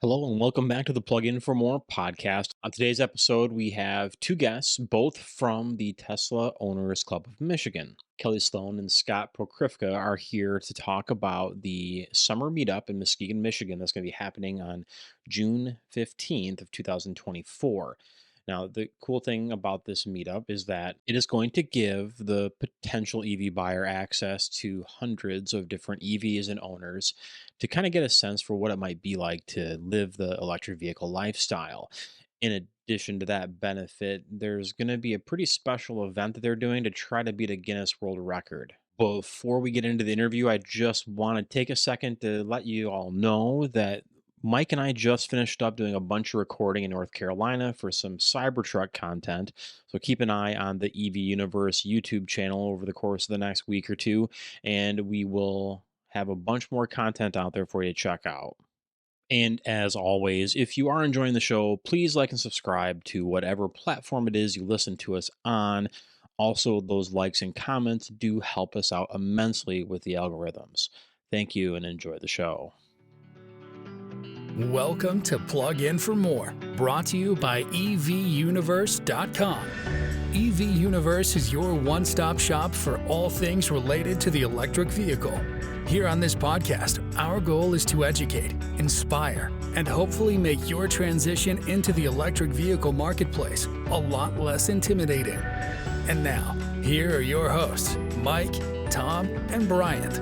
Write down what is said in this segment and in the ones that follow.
Hello and welcome back to the Plug In for More podcast. On today's episode, we have two guests, both from the Tesla Owners Club of Michigan. Kelli Sloan and Scott Prokriefka are here to talk about the summer meetup in Muskegon, Michigan that's going to be happening on June 15th of 2024. Now, the cool thing about this meetup is that it is going to give the potential EV buyer access to hundreds of different EVs and owners to kind of get a sense for what it might be like to live the electric vehicle lifestyle. In addition to that benefit, there's going to be a pretty special event that they're doing to try to beat a Guinness World Record. Before we get into the interview, I just want to take a second to let you all know that Mike and I just finished up doing a bunch of recording in North Carolina for some Cybertruck content. So keep an eye on the EV Universe YouTube channel over the course of the next week or two, and we will have a bunch more content out there for you to check out. And as always, if you are enjoying the show, please like and subscribe to whatever platform it is you listen to us on. Also, those likes and comments do help us out immensely with the algorithms. Thank you and enjoy the show. Welcome to Plug In for More, brought to you by EVUniverse.com. EV Universe is your one-stop shop for all things related to the electric vehicle. Here on this podcast, our goal is to educate, inspire, and hopefully make your transition into the electric vehicle marketplace a lot less intimidating. And now, here are your hosts, Mike, Tom, and Bryant.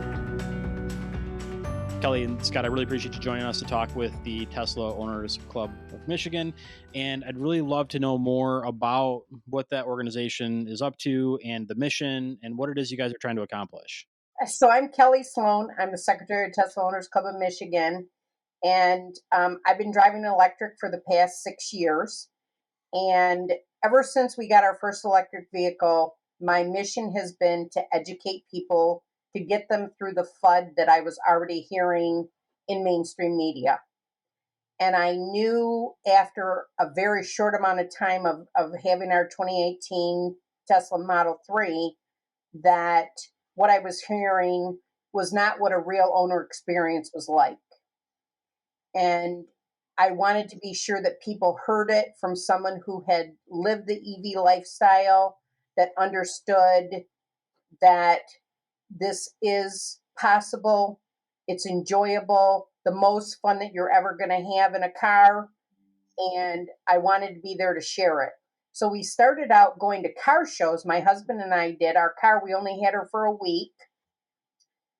Kelli and Scott, I really appreciate you joining us to talk with the Tesla Owners Club of Michigan. And I'd really love to know more about what that organization is up to and the mission and what it is you guys are trying to accomplish. So I'm Kelli Sloan. I'm the secretary of Tesla Owners Club of Michigan. And I've been driving electric for the past 6 years. And ever since we got our first electric vehicle, my mission has been to educate people to get them through the FUD that I was already hearing in mainstream media. And I knew after a very short amount of time of having our 2018 Tesla Model 3 that what I was hearing was not what a real owner experience was like. And I wanted to be sure that people heard it from someone who had lived the EV lifestyle, that understood that this is possible, it's enjoyable, the most fun that you're ever going to have in a car, and I wanted to be there to share it. So we started out going to car shows. My husband and I did. Our car, we only had her for a week.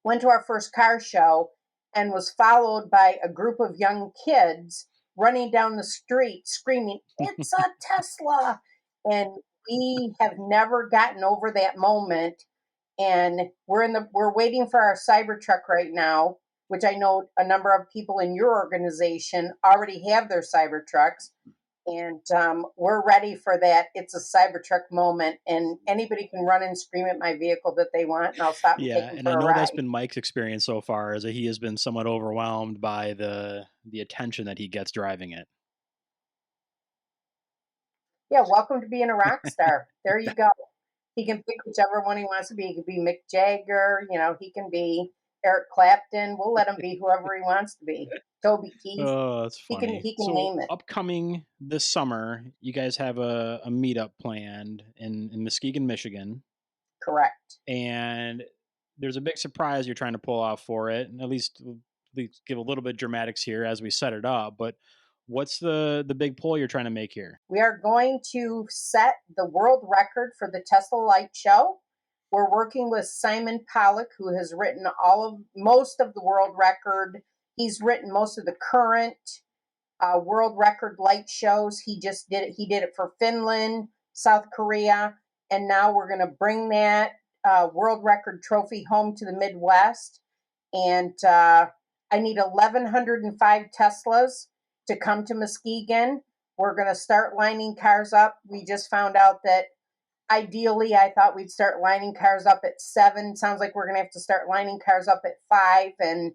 Went to our first car show and was followed by a group of young kids running down the street screaming, "It's a Tesla!" And we have never gotten over that moment. And we're waiting for our Cybertruck right now, which I know a number of people in your organization already have their Cybertrucks. And we're ready for that. It's a Cybertruck moment, and anybody can run and scream at my vehicle that they want, and I'll stop and take them And for I a know ride. that's been Mike's experience so far, as he has been somewhat overwhelmed by the attention that he gets driving it. Yeah, welcome to being a rock star. There you go. He can pick whichever one he wants to be. He can be Mick Jagger, he can be Eric Clapton. We'll let him be whoever he wants to be. Toby Keith. Oh, that's funny. He can name it. Upcoming this summer, you guys have a meetup planned in Muskegon, Michigan. Correct. And there's a big surprise you're trying to pull off for it. And at least give a little bit of dramatics here as we set it up. But what's the big pull you're trying to make here? We are going to set the world record for the Tesla Light Show. We're working with Simon Pollock, who has written most of the world record. He's written most of the current world record light shows. He just did it. He did it for Finland, South Korea, and now we're going to bring that world record trophy home to the Midwest. And I need 1,105 Teslas to come to Muskegon. We're going to start lining cars up. We just found out that ideally, I thought we'd start lining cars up at 7. Sounds like we're going to have to start lining cars up at 5. And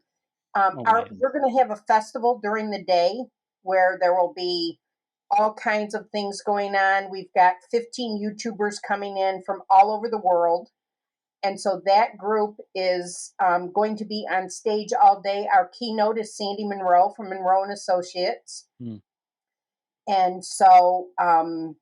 we're going to have a festival during the day where there will be all kinds of things going on. We've got 15 YouTubers coming in from all over the world. And so that group is going to be on stage all day. Our keynote is Sandy Monroe from Monroe and Associates. Hmm. And so, and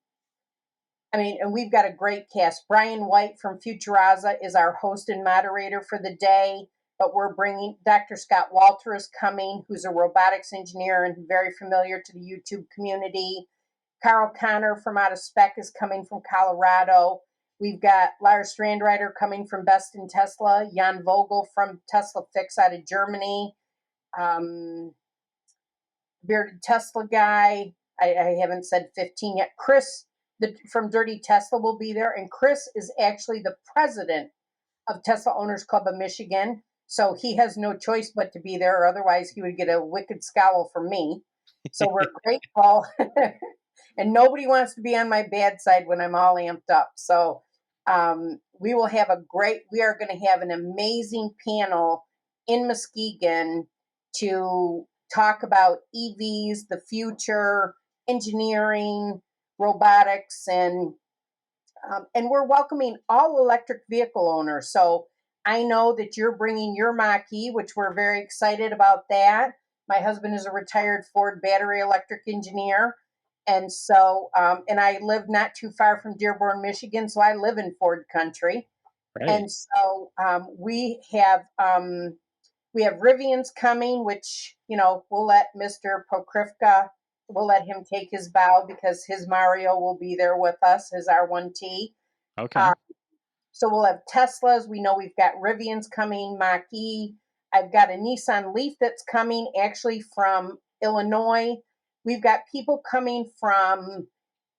we've got a great cast. Brian White from Futuraza is our host and moderator for the day. But we're bringing Dr. Scott Walter is coming, who's a robotics engineer and very familiar to the YouTube community. Carl Connor from Out of Spec is coming from Colorado. We've got Lars Strandreiter coming from Best in Tesla. Jan Vogel from Tesla Fix out of Germany. Bearded Tesla guy. I haven't said 15 yet. Chris from Dirty Tesla will be there. And Chris is actually the president of Tesla Owners Club of Michigan. So he has no choice but to be there, or otherwise he would get a wicked scowl from me. So we're grateful. And nobody wants to be on my bad side when I'm all amped up. So we are going to have an amazing panel in Muskegon to talk about EVs, the future, engineering, robotics, and we're welcoming all electric vehicle owners. So I know that you're bringing your Mach-E, which we're very excited about that. My husband is a retired Ford battery electric engineer. And so, and I live not too far from Dearborn, Michigan, so I live in Ford country. Right. And so we have Rivian's coming, which, we'll let Mr. Prokriefka, we'll let him take his bow because his Mario will be there with us, his R1T. Okay. So we'll have Teslas. We know we've got Rivian's coming, Mach-E. I've got a Nissan Leaf that's coming actually from Illinois. We've got people coming from,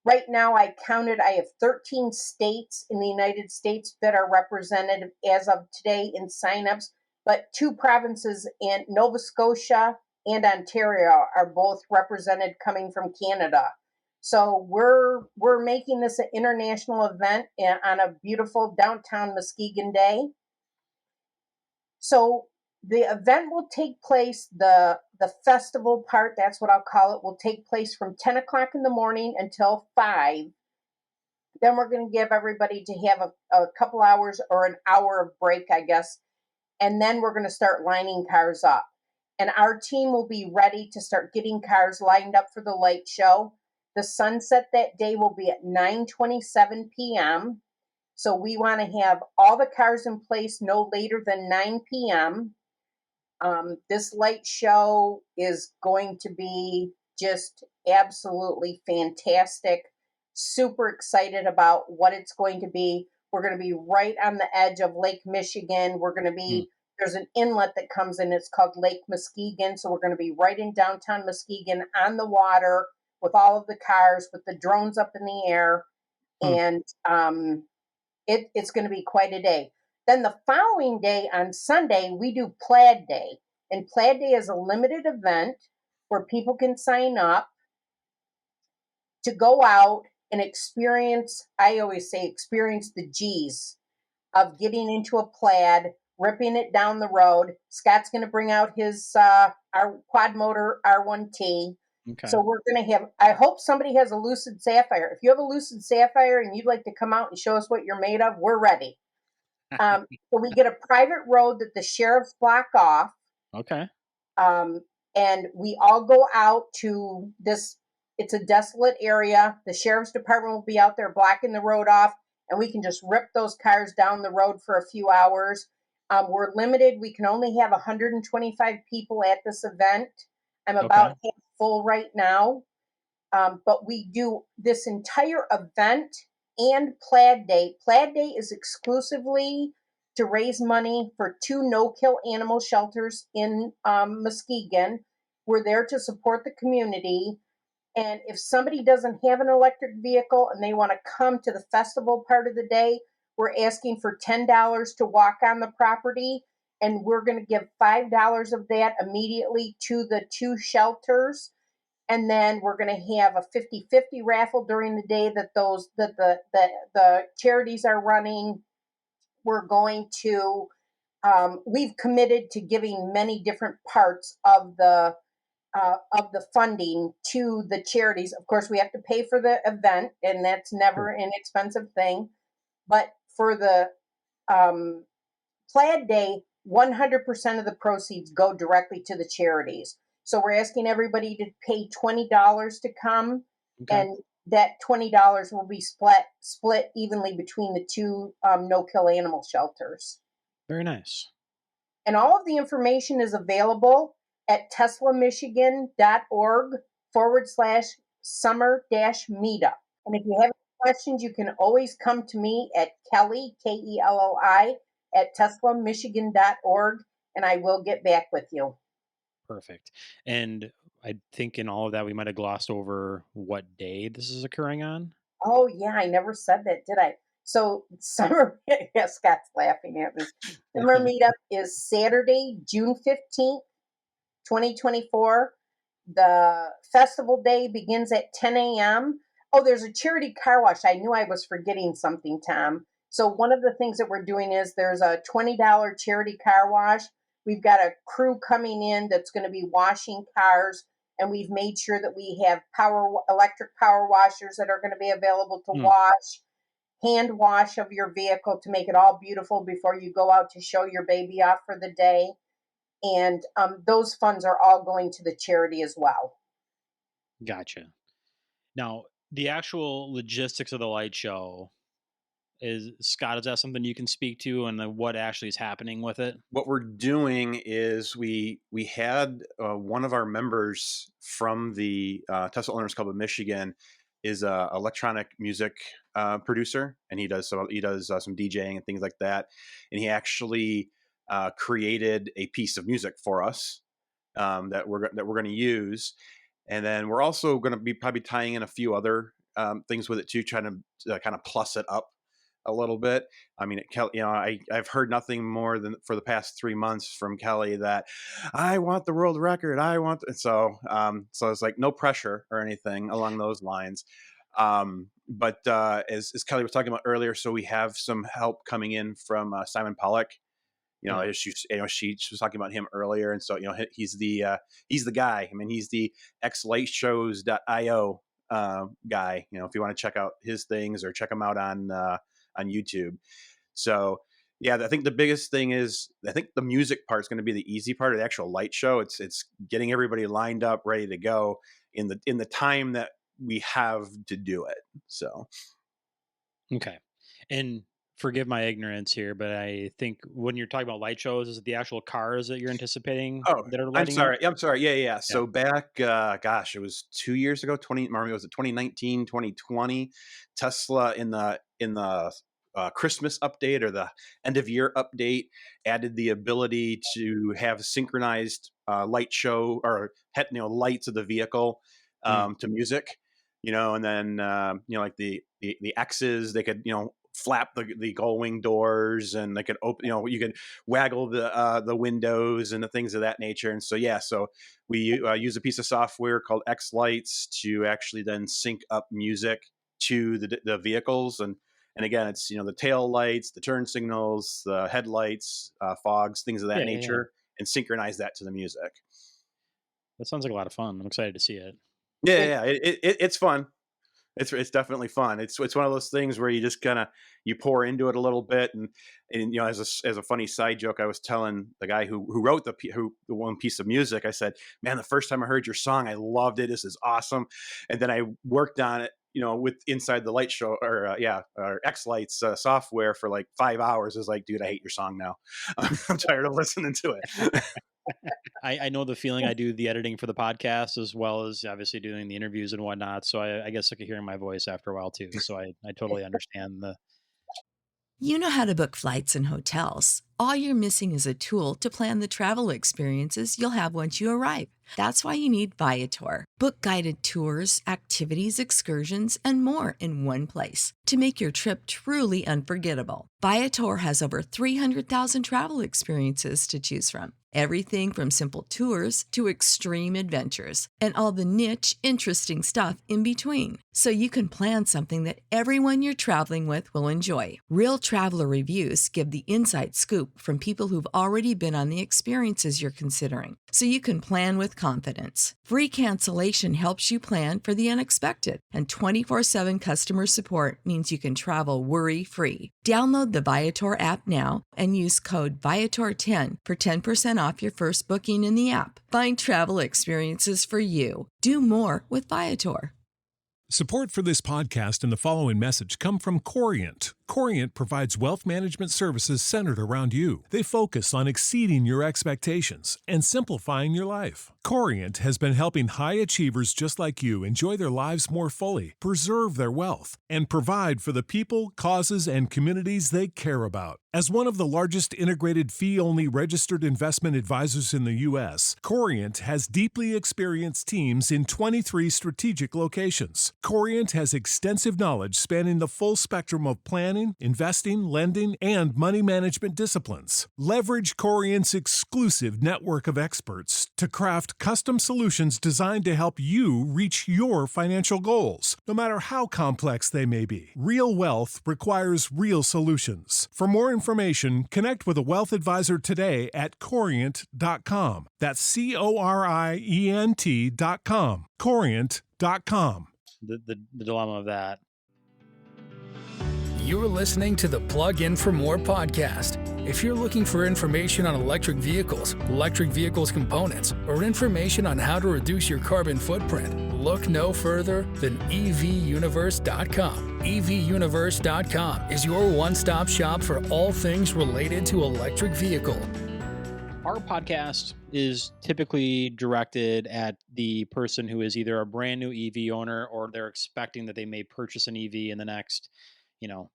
right now I have 13 states in the United States that are represented as of today in signups, but 2 provinces in Nova Scotia and Ontario are both represented coming from Canada. So we're making this an international event on a beautiful downtown Muskegon day. So the event will take place, the festival part, that's what I'll call it, will take place from 10 o'clock in the morning until 5. Then we're going to give everybody to have a couple hours or an hour of break, I guess. And then we're going to start lining cars up. And our team will be ready to start getting cars lined up for the light show. The sunset that day will be at 9:27 p.m. So we want to have all the cars in place no later than 9 p.m. This light show is going to be just absolutely fantastic. Super excited about what it's going to be. We're going to be right on the edge of Lake Michigan. We're going to be, there's an inlet that comes in. It's called Lake Muskegon. So we're going to be right in downtown Muskegon on the water with all of the cars, with the drones up in the air. And it's going to be quite a day. Then the following day on Sunday, we do Plaid Day. And Plaid Day is a limited event where people can sign up to go out and experience, I always say, experience the G's of getting into a Plaid, ripping it down the road. Scott's going to bring out his our quad motor R1T. Okay. So we're going to have, I hope somebody has a Lucid Sapphire. If you have a Lucid Sapphire and you'd like to come out and show us what you're made of, we're ready. So we get a private road that the sheriffs block off. Okay. And we all go out to this, it's a desolate area. The sheriff's department will be out there blocking the road off, and we can just rip those cars down the road for a few hours. We're limited. We can only have 125 people at this event. I'm about half full right now. But we do this entire event and Plaid Day. Plaid Day is exclusively to raise money for 2 no-kill animal shelters in Muskegon. We're there to support the community. And if somebody doesn't have an electric vehicle and they want to come to the festival part of the day, we're asking for $10 to walk on the property. And we're going to give $5 of that immediately to the 2 shelters. And then we're going to have a 50-50 raffle during the day that the charities are running. We're going to, we've committed to giving many different parts of the funding to the charities. Of course, we have to pay for the event, and that's never an expensive thing. But for the um, Plaid Day, 100% of the proceeds go directly to the charities. So we're asking everybody to pay $20 to come, Okay. and that $20 will be split evenly between the two no-kill animal shelters. Very nice. And all of the information is available at teslamichigan.org/summer-meetup. And if you have questions, you can always come to me at Kelli, Kelli, at teslamichigan.org, and I will get back with you. Perfect. And I think in all of that, we might have glossed over what day this is occurring on. Oh, yeah, I never said that, did I? So, summer, yeah, Scott's laughing at me. Summer meetup is Saturday, June 15th, 2024. The festival day begins at 10 a.m. Oh, there's a charity car wash. I knew I was forgetting something, Tom. So one of the things that we're doing is there's a $20 charity car wash. We've got a crew coming in that's going to be washing cars, and we've made sure that we have electric power washers that are going to be available to Hmm, wash, hand wash of your vehicle to make it all beautiful before you go out to show your baby off for the day. And those funds are all going to the charity as well. gotcha. Now, the actual logistics of the light show is Scott. Is that something you can speak to, and then what actually is happening with it? What we're doing is we had one of our members from the Tesla Owners Club of Michigan is a electronic music producer, and he does some DJing and things like that. And he actually created a piece of music for us that we're going to use. And then we're also going to be probably tying in a few other things with it too, trying to kind of plus it up a little bit. I mean, I've heard nothing more than for the past 3 months from Kelli that I want the world record. So it's like no pressure or anything along those lines. But as Kelli was talking about earlier, so we have some help coming in from Simon Pollock. Yeah. She was talking about him earlier, and so he's the guy. I mean, he's the xlightshows.io guy. If you want to check out his things or check him out on YouTube. So yeah, I think the biggest thing is I think the music part is going to be the easy part of the actual light show. It's getting everybody lined up, ready to go in the time that we have to do it. So Okay. And forgive my ignorance here, but I think when you're talking about light shows, is it the actual cars that you're anticipating Oh, that are I'm lighting up? sorry. I'm sorry. Yeah, yeah. Yeah. So back, gosh, it was 2 years ago. Was it 2019, 2020? Tesla in the Christmas update or the end of year update added the ability to have synchronized light show or lights of the vehicle Mm. to music. And then like the X's, they could flap the gull wing doors, and they could open, you could waggle the windows and the things of that nature. And so so we use a piece of software called X Lights to actually then sync up music to the vehicles. And again, it's the tail lights, the turn signals, the headlights, fogs, things of that Yeah, yeah, yeah. nature, and synchronize that to the music. That sounds like a lot of fun. I'm excited to see it. Yeah, it's fun. It's definitely fun. It's one of those things where you just kind of you pour into it a little bit, and as a funny side joke, I was telling the guy who wrote the one piece of music, I said, "Man, the first time I heard your song, I loved it. This is awesome." And then I worked on it, with inside the light show or X Lights software for like 5 hours. Is like, dude, I hate your song now. I'm tired of listening to it. I know the feeling. I do the editing for the podcast as well as obviously doing the interviews and whatnot. So I get sick of hearing my voice after a while too. So I totally understand the. You know how to book flights and hotels. All you're missing is a tool to plan the travel experiences you'll have once you arrive. That's why you need Viator. Book guided tours, activities, excursions, and more in one place to make your trip truly unforgettable. Viator has over 300,000 travel experiences to choose from. Everything from simple tours to extreme adventures and all the niche, interesting stuff in between. So you can plan something that everyone you're traveling with will enjoy. Real traveler reviews give the inside scoop from people who've already been on the experiences you're considering. so you can plan with confidence. Free cancellation helps you plan for the unexpected, and 24/7 customer support means you can travel worry-free. Download the Viator app now and use code Viator10 for 10% off your first booking in the app. Find travel experiences for you. Do more with Viator. Support for this podcast and the following message come from Corient. Corient provides wealth management services centered around you. They focus on exceeding your expectations and simplifying your life. Corient has been helping high achievers just like you enjoy their lives more fully, preserve their wealth, and provide for the people, causes, and communities they care about. As one of the largest integrated fee-only registered investment advisors in the U.S., Corient has deeply experienced teams in 23 strategic locations. Corient has extensive knowledge spanning the full spectrum of planning, investing, lending, and money management disciplines. Leverage Corient's exclusive network of experts to craft custom solutions designed to help you reach your financial goals, no matter how complex they may be. Real wealth requires real solutions. For more information, connect with a wealth advisor today at Corient.com. That's Corient.com. Corient.com. The dilemma of that. You're listening to the Plug In for More podcast. If you're looking for information on electric vehicles components, or information on how to reduce your carbon footprint, look no further than evuniverse.com. evuniverse.com is your one-stop shop for all things related to electric vehicle. Our podcast is typically directed at the person who is either a brand new EV owner or they're expecting that they may purchase an EV in the next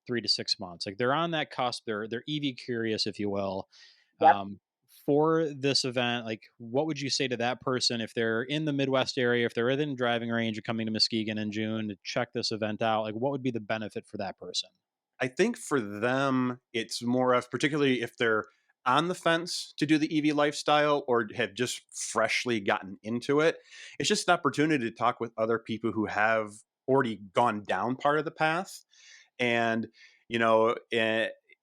3 to 6 months. Like they're on that cusp. They're EV curious, if you will. Yep. For this event, like what would you say to that person if they're in the Midwest area, if they're within driving range of coming to Muskegon in June to check this event out? Like what would be the benefit for that person? I think for them, it's more of, particularly if they're on the fence to do the EV lifestyle or have just freshly gotten into it, it's just an opportunity to talk with other people who have already gone down part of the path. And,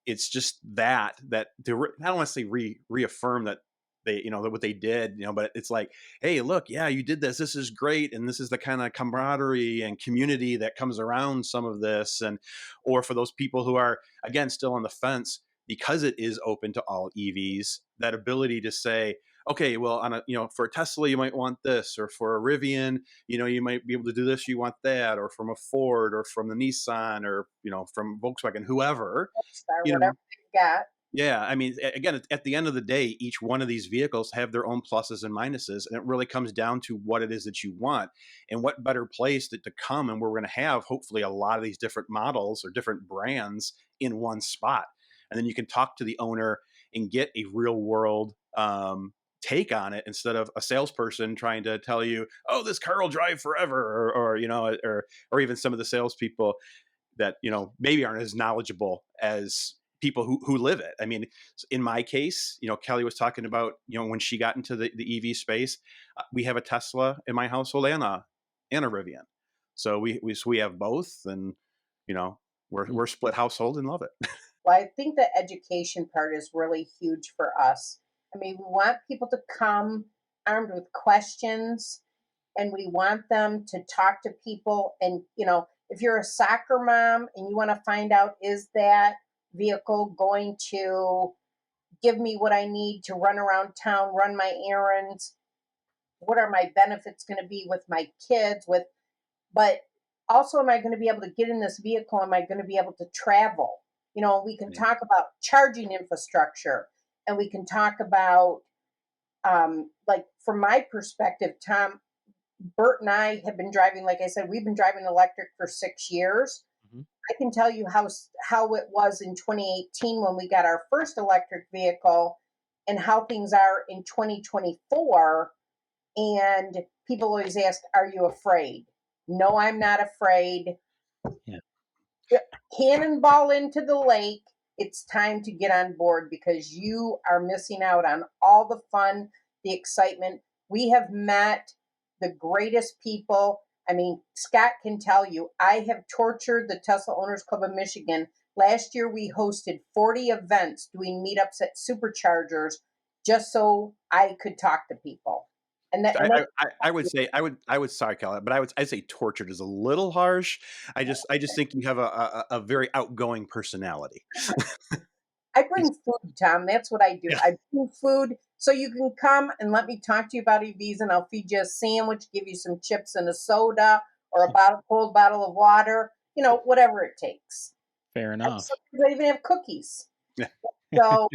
it's just that I don't want to say reaffirm that they, what they did, but it's like, hey, look, yeah, you did this. This is great. And this is the kind of camaraderie and community that comes around some of this. Or for those people who are, again, still on the fence, because it is open to all EVs, that ability to say, okay, well, for a Tesla, you might want this, or for a Rivian, you might be able to do this, you want that, or from a Ford, or from the Nissan, or, from Volkswagen, whoever, Whatever you got. Yeah. I mean, again, at the end of the day, each one of these vehicles have their own pluses and minuses, and it really comes down to what it is that you want and what better place to come. And we're going to have hopefully a lot of these different models or different brands in one spot. And then you can talk to the owner and get a real world take on it, instead of a salesperson trying to tell you, oh, this car will drive forever, or even some of the salespeople that, maybe aren't as knowledgeable as people who live it. I mean, in my case, Kelli was talking about, when she got into the EV space, we have a Tesla in my household and a Rivian. So we have both, and, we're split household and love it. Well, I think the education part is really huge for us. I mean, we want people to come armed with questions, and we want them to talk to people. And, if you're a soccer mom and you want to find out, is that vehicle going to give me what I need to run around town, run my errands? What are my benefits going to be with my kids? But also, am I going to be able to get in this vehicle? Am I going to be able to travel? We can talk about charging infrastructure, and we can talk about, from my perspective, Tom, Bert and I have been driving, like I said, we've been driving electric for 6 years. Mm-hmm. I can tell you how it was in 2018 when we got our first electric vehicle, and how things are in 2024. And people always ask, are you afraid? No, I'm not afraid. Yeah. Cannonball into the lake. It's time to get on board, because you are missing out on all the fun, the excitement. We have met the greatest people. I mean, Scott can tell you, I have tortured the Tesla Owners Club of Michigan. Last year, we hosted 40 events doing meetups at superchargers just so I could talk to people. I would say I would sorry, Kelly, but I'd say tortured is a little harsh. I just think you have a very outgoing personality. I bring food, Tom. That's what I do. Yeah. I bring food so you can come and let me talk to you about EVs, and I'll feed you a sandwich, give you some chips and a soda, or a cold bottle of water. Whatever it takes. Fair And enough. sometimes I even have cookies. Yeah. So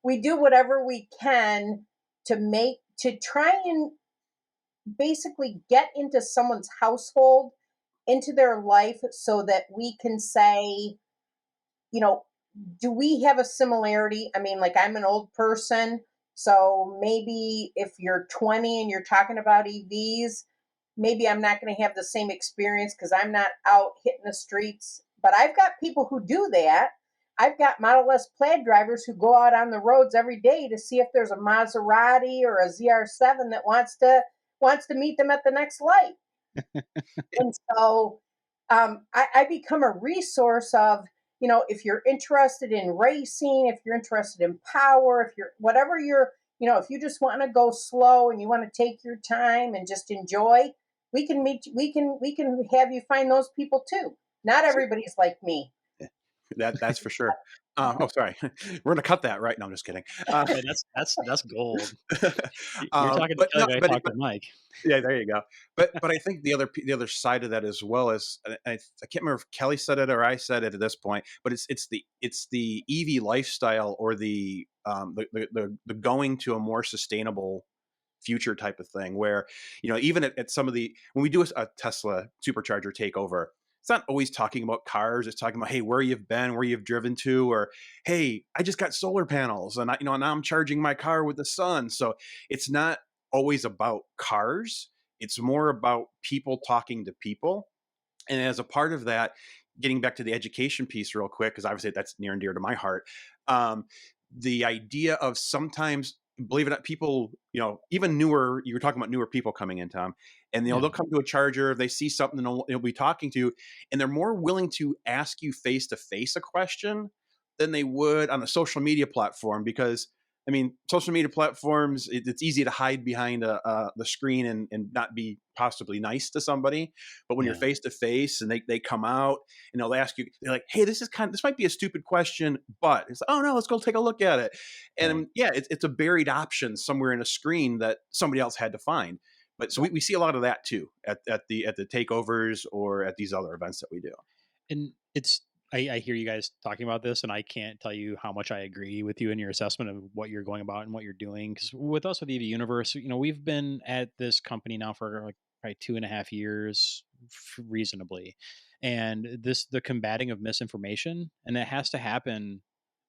we do whatever we can to try and basically get into someone's household, into their life, so that we can say, you know, do we have a similarity? I mean, like, I'm an old person, so maybe if you're 20 and you're talking about EVs, maybe I'm not going to have the same experience because I'm not out hitting the streets. But I've got people who do that. I've got Model S Plaid drivers who go out on the roads every day to see if there's a Maserati or a ZR7 that wants to meet them at the next light. And so I become a resource of, if you're interested in racing, if you're interested in power, if you're whatever you're, if you just want to go slow and you want to take your time and just enjoy, we can we can have you find those people too. Not everybody's like me. That's for sure. Sorry, we're gonna cut that, right? No, I'm just kidding. Hey, that's gold. You're talking to But Kelly, no, but I but, talked but to Mike. yeah, there you go. But I think the other side of that as well is I can't remember if Kelly said it or I said it at this point, but it's the EV lifestyle or the going to a more sustainable future type of thing where even at some of when we do a Tesla supercharger takeover, it's not always talking about cars. It's talking about, hey, where you've been, where you've driven to, or hey, I just got solar panels and now I'm charging my car with the sun. So it's not always about cars. It's more about people talking to people. And as a part of that, getting back to the education piece real quick, because obviously that's near and dear to my heart. The idea of sometimes, believe it or not, people, even newer, you were talking about newer people coming in, Tom, and they'll come to a charger, they see something they'll be talking to, and they're more willing to ask you face to face a question than they would on a social media platform. Because I mean, social media platforms, it's easy to hide behind the screen and not be possibly nice to somebody. But when you're face to face and they come out and they'll ask you, they're like, hey, this might be a stupid question, but it's like, oh no, let's go take a look at it. And it's a buried option somewhere in a screen that somebody else had to find. But so we see a lot of that too at the takeovers or at these other events that we do. And I hear you guys talking about this, and I can't tell you how much I agree with you in your assessment of what you're going about and what you're doing. Because with us with EV Universe, we've been at this company now for like probably 2.5 years, reasonably, and the combating of misinformation, and it has to happen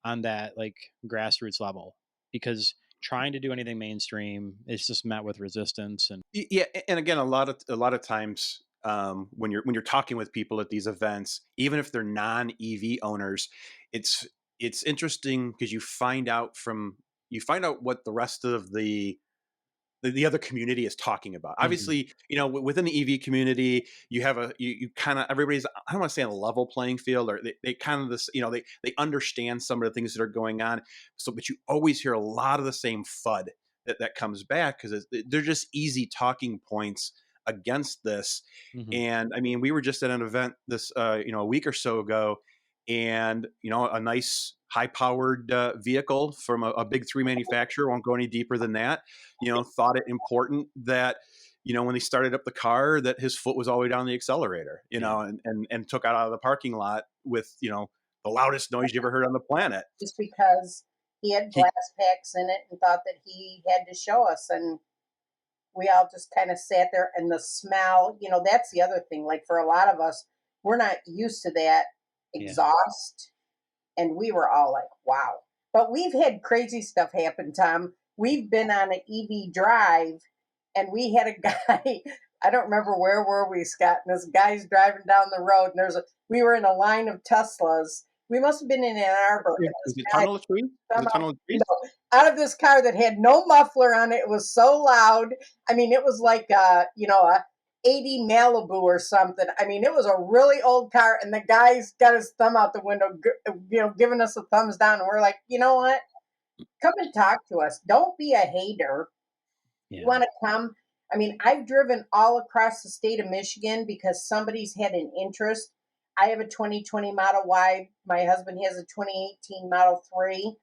on that like grassroots level, because trying to do anything mainstream is just met with resistance. And yeah, and again, a lot of times when you're talking with people at these events, even if they're non EV owners, it's interesting because you find out what the rest of the other community is talking about. Obviously, within the EV community, you have you kind of, everybody's, I don't want to say on a level playing field, or they kind of this, they understand some of the things that are going on. So, but you always hear a lot of the same FUD that comes back because they're just easy talking points against this. And I mean, we were just at an event this, a week or so ago, and a nice high-powered vehicle from a big three manufacturer, won't go any deeper than that, thought it important that when he started up the car that his foot was all the way down the accelerator, and took out of the parking lot with the loudest noise you ever heard on the planet, just because he had glass packs in it and thought that he had to show us. And we all just kind of sat there, and the smell, that's the other thing. Like, for a lot of us, we're not used to that exhaust. And we were all like, wow. But we've had crazy stuff happen, Tom. We've been on an EV drive, and we had a guy, I don't remember where were we, Scott, and this guy's driving down the road, and we were in a line of Teslas. We must have been in Ann Arbor. Was it tunnel of trees? Out of this car that had no muffler on it. It was so loud. I mean, it was like a 80 Malibu or something. I mean, it was a really old car, and the guy's got his thumb out the window, giving us a thumbs down. And we're like, you know what? come and talk to us. Don't be a hater. You Yeah. want to come? I mean, I've driven all across the state of Michigan because somebody's had an interest. I have a 2020 Model Y. My husband has a 2018 Model 3.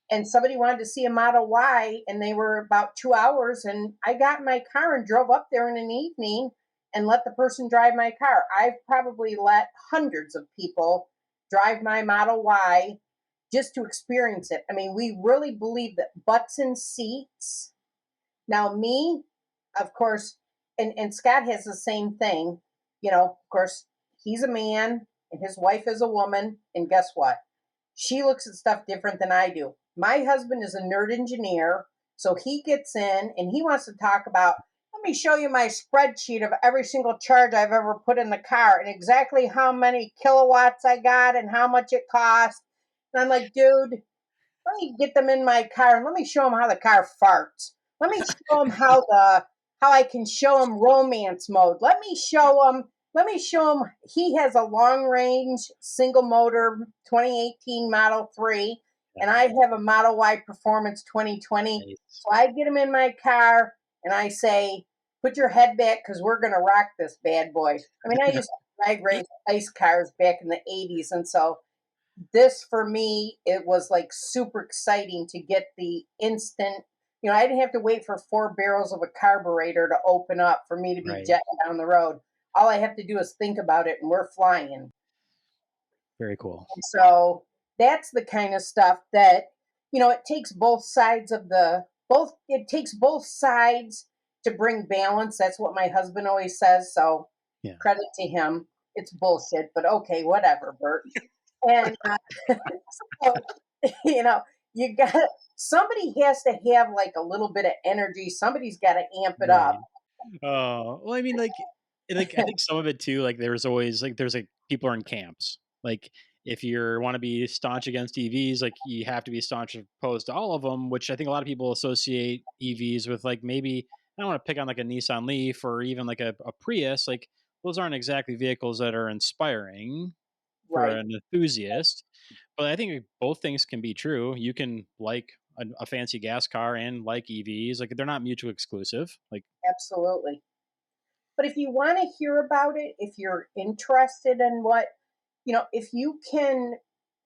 And somebody wanted to see a Model Y, and they were about 2 hours. And I got in my car and drove up there in an evening and let the person drive my car. I've probably let hundreds of people drive my Model Y just to experience it. I mean, we really believe that butts in seats. Now, me, of course, and Scott has the same thing. Of course, he's a man and his wife is a woman. And guess what? She looks at stuff different than I do. My husband is a nerd engineer. So he gets in and he wants to talk about, let me show you my spreadsheet of every single charge I've ever put in the car and exactly how many kilowatts I got and how much it cost. And I'm like, dude, let me get them in my car and let me show them how the car farts. Let me show them how I can show them romance mode. Let me show him he has a long range single motor 2018 Model 3 and I have a Model Y Performance 2020. Nice. So I get him in my car and I say, put your head back because we're going to rock this bad boy. I mean, I used to drag race ice cars back in the 80s. And so this for me, it was like super exciting to get the instant, I didn't have to wait for 4 barrels of a carburetor to open up for me to be Right. jetting down the road. All I have to do is think about it and we're flying. Very cool. And so that's the kind of stuff that, it takes both sides it takes both sides to bring balance. That's what my husband always says. So Yeah. credit to him. It's bullshit, but okay, whatever, Bert. And, so, you got somebody has to have like a little bit of energy. Somebody's got to amp it up. Oh, well, I mean, I think some of it too, like there's always there's people are in camps. Like if you want to be staunch against EVs, like you have to be staunch opposed to all of them, which I think a lot of people associate EVs with maybe I don't want to pick on like a Nissan Leaf or even like a Prius. Like those aren't exactly vehicles that are inspiring for Right. an enthusiast. But I think both things can be true. You can like a fancy gas car and like EVs. Like they're not mutually exclusive. Like Absolutely. But if you want to hear about it, if you're interested in if you can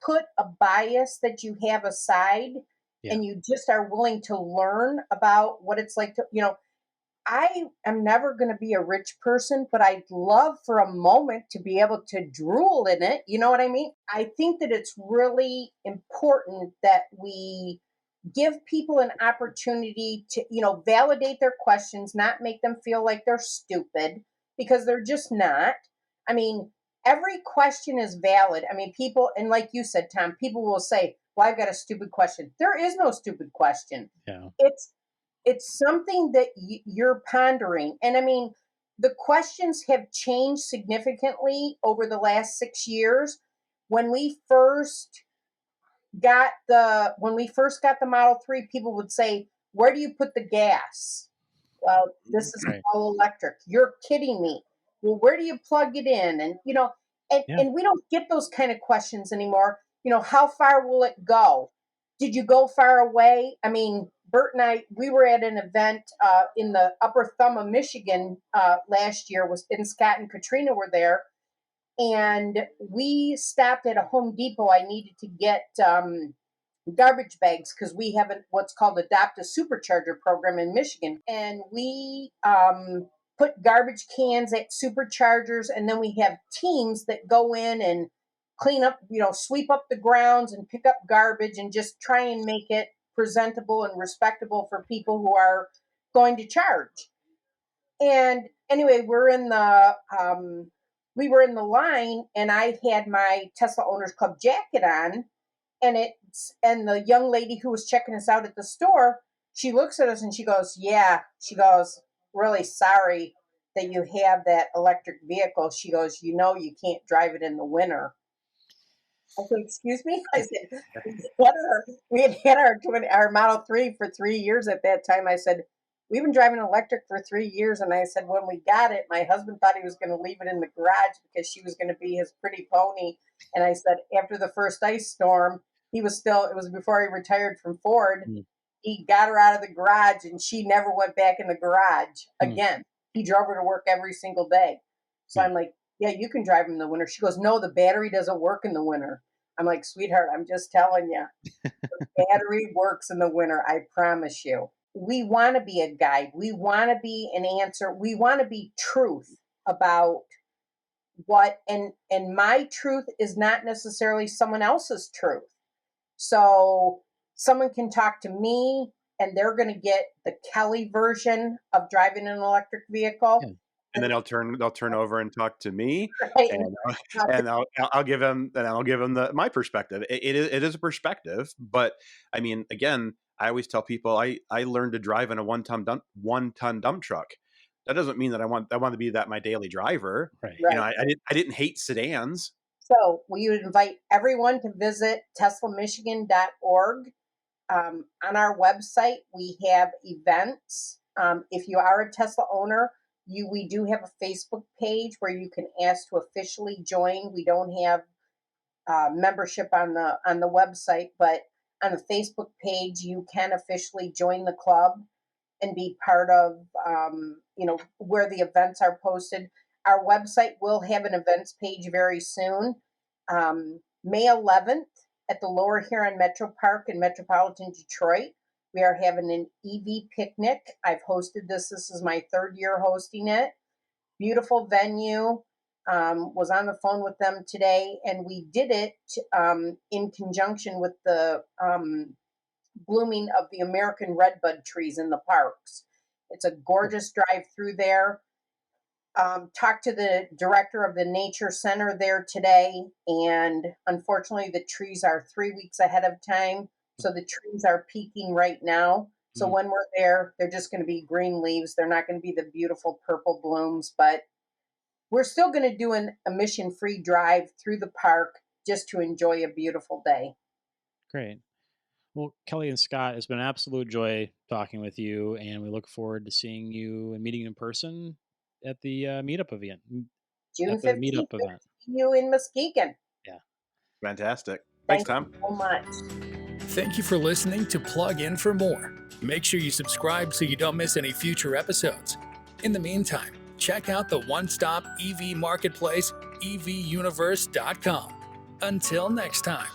put a bias that you have aside Yeah. and you just are willing to learn about what it's like to, I am never going to be a rich person, but I'd love for a moment to be able to drool in it. You know what I mean? I think that it's really important that we give people an opportunity to, validate their questions, not make them feel like they're stupid because they're just not. I mean, every question is valid. I mean, people, and like you said, Tom, people will say, well, I've got a stupid question. There is no stupid question. Yeah. It's something that you're pondering. And I mean, the questions have changed significantly over the last 6 years. When we first got the Model 3, people would say, where do you put the gas? Well, this is Right. all electric. You're kidding me. Well, where do you plug it in? And Yeah. and we don't get those kind of questions anymore. How far will it go? Did you go far away? I mean, Bert and I, we were at an event in the Upper Thumb of Michigan last year. Scott and Katrina were there, and we stopped at a Home Depot. I needed to get garbage bags because we have what's called Adopt a Supercharger program in Michigan, and we put garbage cans at superchargers, and then we have teams that go in and clean up, sweep up the grounds and pick up garbage and just try and make it presentable and respectable for people who are going to charge. And anyway, we were in the line, and I had my Tesla Owners Club jacket on, and the young lady who was checking us out at the store, she looks at us and she goes, really sorry that you have that electric vehicle. She goes, you can't drive it in the winter. I said, excuse me? I said, we had our Model 3 for 3 years at that time. I said, we've been driving electric for 3 years. And I said, when we got it, my husband thought he was going to leave it in the garage because she was going to be his pretty pony. And I said, after the first ice storm, it was before he retired from Ford. Mm. He got her out of the garage and she never went back in the garage Mm. again. He drove her to work every single day. So Yeah. I'm like, yeah, you can drive him in the winter. She goes, no, the battery doesn't work in the winter. I'm like, sweetheart, I'm just telling you, the battery works in the winter. I promise you. We want to be a guide. We want to be an answer. We want to be truth about and my truth is not necessarily someone else's truth. So someone can talk to me and they're going to get the Kelli version of driving an electric vehicle. Yeah. And then they'll turn over and talk to me, Right? and I'll give them my perspective. It is a perspective, but I mean, again, I always tell people I learned to drive in a one ton dump truck. That doesn't mean that I want to be that my daily driver. Right. You know, I didn't hate sedans. So we would invite everyone to visit teslamichigan.org. On our website, we have events. If you are a Tesla owner, we do have a Facebook page where you can ask to officially join. We don't have membership on the website, but on the Facebook page, you can officially join the club and be part of where the events are posted. Our website will have an events page very soon. May 11th at the Lower Huron Metro Park in Metropolitan Detroit, we are having an EV picnic. I've hosted this. This is my third year hosting it. Beautiful venue. Was on the phone with them today, and we did it in conjunction with the blooming of the American redbud trees in the parks. It's a gorgeous drive through there. Talked to the director of the nature center there today, and unfortunately the trees are 3 weeks ahead of time, so the trees are peaking right now. So when we're there, they're just going to be green leaves. They're not going to be the beautiful purple blooms, but we're still going to do an emission-free drive through the park just to enjoy a beautiful day. Great. Well, Kelli and Scott, it's been an absolute joy talking with you, and we look forward to seeing you and meeting you in person at the meetup event. June At the 15th, meetup event. see you in Muskegon. Yeah. Fantastic. Thanks, Thank Tom. you so much. Thank you for listening to Plug In for More. Make sure you subscribe so you don't miss any future episodes. In the meantime, check out the one-stop EV marketplace, evuniverse.com. Until next time.